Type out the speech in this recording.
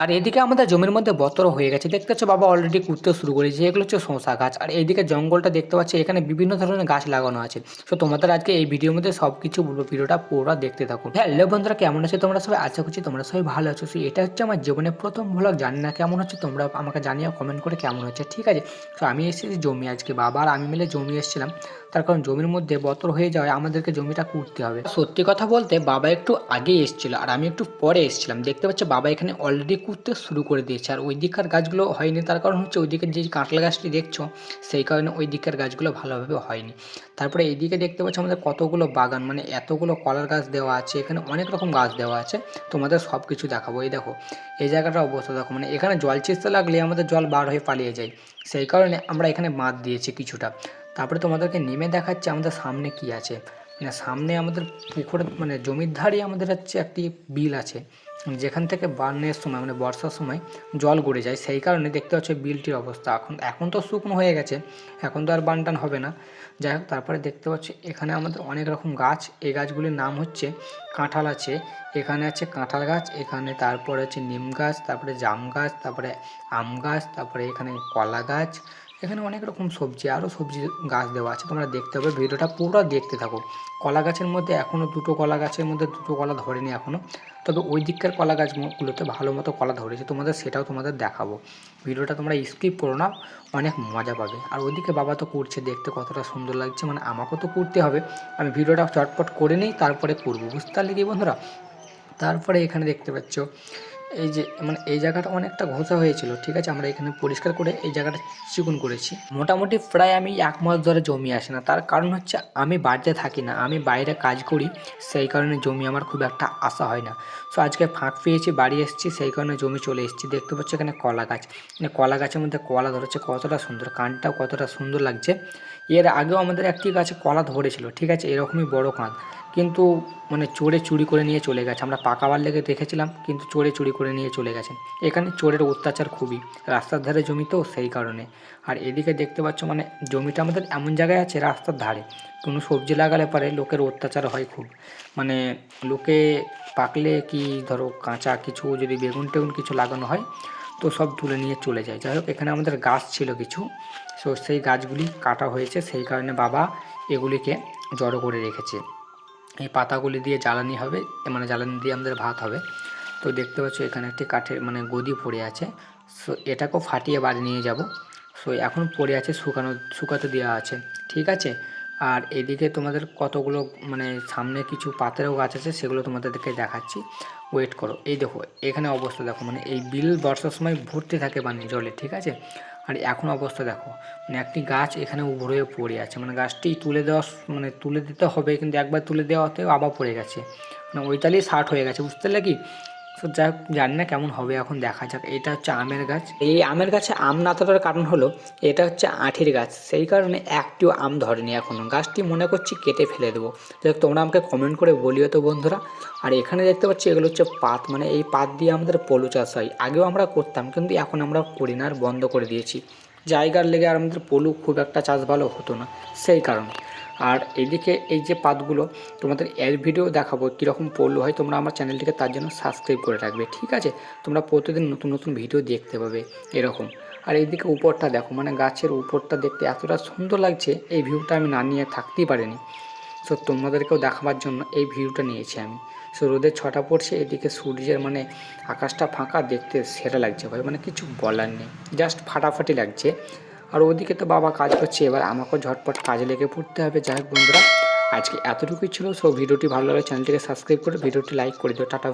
আর এদিকে আমাদের জমির মধ্যে বতর হয়ে গেছে, দেখতে পাচ্ছ বাবা অলরেডি কুড়তে শুরু করেছে। এগুলো হচ্ছে শসা গাছ, আর এইদিকে জঙ্গলটা দেখতে পাচ্ছি, এখানে বিভিন্ন ধরনের গাছ লাগানো আছে। তো তোমাদের আজকে এই ভিডিওর মধ্যে সব কিছু বলবো, ভিডিওটা পুরো দেখতে থাকো। হ্যালো বন্ধুরা, কেমন আছে তোমরা সবাই? আশা করছি তোমরা সবাই ভালো আছো। এটা হচ্ছে আমার জীবনের প্রথম ভ্লগ, জানি না কেমন হচ্ছে, তোমরা আমাকে জানিও কমেন্ট করে কেমন হচ্ছে, ঠিক আছে? তো আমি এসেছি জমি, আজকে বাবা আর আমি মিলে জমি এসেছিলাম, তার কারণ জমির মধ্যে বতর হয়ে যাওয়ায় আমাদেরকে জমিটা কুড়তে হবে। সত্যি কথা বলতে বাবা একটু আগে এসেছিল আর আমি একটু পরে এসেছিলাম। দেখতে পাচ্ছি বাবা এখানে অলরেডি কুড়তে শুরু করে দিয়েছে, আর ওই দিককার গাছগুলো হয়নি, তার কারণ হচ্ছে ওই দিকের যে কাঁঠাল গাছটি দেখছো সেই কারণে ওই দিকের গাছগুলো ভালোভাবে হয়নি। তারপরে এইদিকে দেখতে পাচ্ছ আমাদের কতগুলো বাগান, মানে এতগুলো কলার গাছ দেওয়া আছে, এখানে অনেক রকম গাছ দেওয়া আছে। তোমাদের সব কিছু দেখাবো। এই দেখো এই জায়গাটার অবস্থা দেখো, মানে এখানে জল ছিঁচতে লাগলে আমাদের জল বার হয়ে পালিয়ে যায়, সেই কারণে আমরা এখানে বাঁধ দিয়েছি কিছুটা। তারপরে তোমাদেরকে নেমে দেখাচ্ছে আমাদের সামনে কি আছে। মানে সামনে আমাদের পুকুরের মানে জমির ধারে আমাদের হচ্ছে একটি বিল আছে, যেখান থেকে বানের সময় মানে বর্ষার সময় জল গড়ে যায়, সেই কারণে দেখতে পাচ্ছ বিলটির অবস্থা। এখন এখন তো শুকনো হয়ে গেছে, এখন তো আর বান টান হবে না। যাই হোক, তারপরে দেখতে পাচ্ছি এখানে আমাদের অনেক রকম গাছ, এই গাছগুলির নাম হচ্ছে কাঁঠাল আছে, এখানে আছে কাঁঠাল গাছ, এখানে তারপরে হচ্ছে নিম গাছ, তারপরে জাম গাছ, তারপরে আম গাছ, তারপরে এখানে কলা গাছ, এখানে অনেক রকম সবজি, আরও সবজি গাছ দেওয়া আছে। তোমরা দেখতে হবে, ভিডিওটা পুরো দেখতে থাকো। কলা গাছের মধ্যে এখনও দুটো কলা গাছের মধ্যে দুটো কলা ধরেনি এখনও, তবে ওই দিককার কলা গাছগুলোতে ভালো মতো কলা ধরেছে, তোমাদের সেটাও তোমাদের দেখাবো। ভিডিওটা তোমরা স্কিপ করো না, অনেক মজা পাবে। আর ওইদিকে বাবা তো করছে, দেখতে কতটা সুন্দর লাগছে, মানে আমাকেও তো করতে হবে। আমি ভিডিওটা চটপট করে নিই, তারপরে করবো, বুঝতে পারলে কি বন্ধুরা? তারপরে এখানে দেখতে পাচ্ছ এই যে মানে এই জায়গাটা অনেকটা ঘষা হয়েছিল, ঠিক আছে, আমরা এখানে পরিষ্কার করে এই জায়গাটা চিকন করেছি। মোটামুটি প্রায় আমি 1 মাস ধরে জমি আসে না, তার কারণ হচ্ছে আমি বাড়িতে থাকি না, আমি বাইরে কাজ করি, সেই কারণে জমি আমার খুব একটা আসা হয় না। সো আজকে ফাঁক পেয়েছি, বাড়ি এসেছি, সেই কারণে জমি চলে এসেছি। দেখতে পাচ্ছ এখানে কলা গাছ, মানে কলা গাছের মধ্যে কলা ধরেছে, কতটা সুন্দর, কাঁধটাও কতটা সুন্দর লাগছে। এর আগেও আমাদের একটি গাছে কলা ধরেছিল, ঠিক আছে, এরকমই বড় কাঁধ, কিন্তু মানে চোরে চুরি করে নিয়ে চলে গেছে। আমরা পাকাবার লেগে দেখেছিলাম, কিন্তু চোরে চুরি করে নিয়ে চলে গেছে। এখানে চোরের অত্যাচার খুবই, রাস্তার ধারে জমি তো সেই কারণে। আর এদিকে দেখতে পাচ্ছ মানে জমিটা আমাদের এমন জায়গায় আছে রাস্তার ধারে, কোনো সবজি লাগালে পরে লোকের অত্যাচার হয় খুব, মানে লোকে পাকলে কি ধরো কাঁচা কিছু যদি বেগুন টেগুন কিছু লাগানো হয় তো সব তুলে নিয়ে চলে যায়। যাই হোক, এখানে আমাদের গাছ ছিল কিছু, সো সেই গাছগুলি কাটা হয়েছে, সেই কারণে বাবা এগুলিকে জড়ো করে রেখেছে। এই পাতাগুলি দিয়ে জ্বালানি হবে, মানে জ্বালানি দিয়ে আমাদের ভাত হবে। তো দেখতে পাচ্ছ এখানে একটি কাঠের মানে গদি পড়ে আছে, সো এটাকেও ফাটিয়ে বাড়ি নিয়ে যাব। সো এখন পড়ে আছে, শুকাতে দেওয়া আছে, ঠিক আছে। আর এদিকে তোমাদের কতগুলো মানে সামনে কিছু পাতেরও গাছ আছে, সেগুলো তোমাদেরকে দেখাচ্ছি, ওয়েট করো। এই দেখো এখানে অবস্থা দেখো, মানে এই বিল বর্ষার সময় ভর্তি থাকে পানি জলে, ঠিক আছে। আর এখন অবস্থা দেখো, মানে একটি গাছ এখানে উবড়ে পড়ে আছে, মানে গাছটি তুলে দেওয়া মানে তুলে দিতে হবে, কিন্তু একবার তুলে দেওয়াতে আবার পড়ে গেছে, মানে ওইটালেই ষাট হয়ে গেছে, বুঝতে পারলে কি? তো যাই হোক, জানি না কেমন হবে, এখন দেখা যাক। এটা হচ্ছে আমের গাছ, এই আমের গাছে আম না ধরার কারণ হলো এটা হচ্ছে আঁঠির গাছ, সেই কারণে একটিও আম ধরেনি এখনও। গাছটি মনে করছি কেটে ফেলে দেবো। যাই হোক, তোমরা আমাকে কমেন্ট করে বলিও তো বন্ধুরা। আর এখানে দেখতে পাচ্ছি এগুলো হচ্ছে পাত, মানে এই পাত দিয়ে আমাদের পলু চাষ হয়, আগেও আমরা করতাম, কিন্তু এখন আমরা করি না, আর বন্ধ করে দিয়েছি, জায়গার লেগে। আর আমাদের পলু খুব একটা চাষ ভালো হতো না, সেই কারণে। আর এদিকে এই যে পাতগুলো তোমাদের এর ভিডিও দেখাবো কীরকম পড়লো হয়, তোমরা আমার চ্যানেলটিকে তার জন্য সাবস্ক্রাইব করে রাখবে, ঠিক আছে। তোমরা প্রতিদিন নতুন নতুন ভিডিও দেখতে পাবে এরকম। আর এইদিকে উপরটা দেখো, মানে গাছের উপরটা দেখতে এতটা সুন্দর লাগছে, এই ভিউটা আমি না নিয়ে থাকতেই পারিনি। সো তোমাদেরকেও দেখাবার জন্য এই ভিউটা নিয়েছি আমি। সো রোদের ছটা পড়ছে, এদিকে সূর্যের মানে আকাশটা ফাঁকা, দেখতে সেরা লাগছে ভাই, মানে কিছু বলার নেই, জাস্ট ফাটাফাটি লাগছে। আর ওদিকে তো বাবা কাজ করছে, এবার আমাকেও ঝটপট কাজে লেগে পড়তে হবে। যাই হোক বন্ধুরা, আজকে এতটুকুই ছিল। সো ভিডিওটি ভালো লাগলে চ্যানেলটিকে সাবস্ক্রাইব করে ভিডিওটি লাইক করে দিও। টাটা।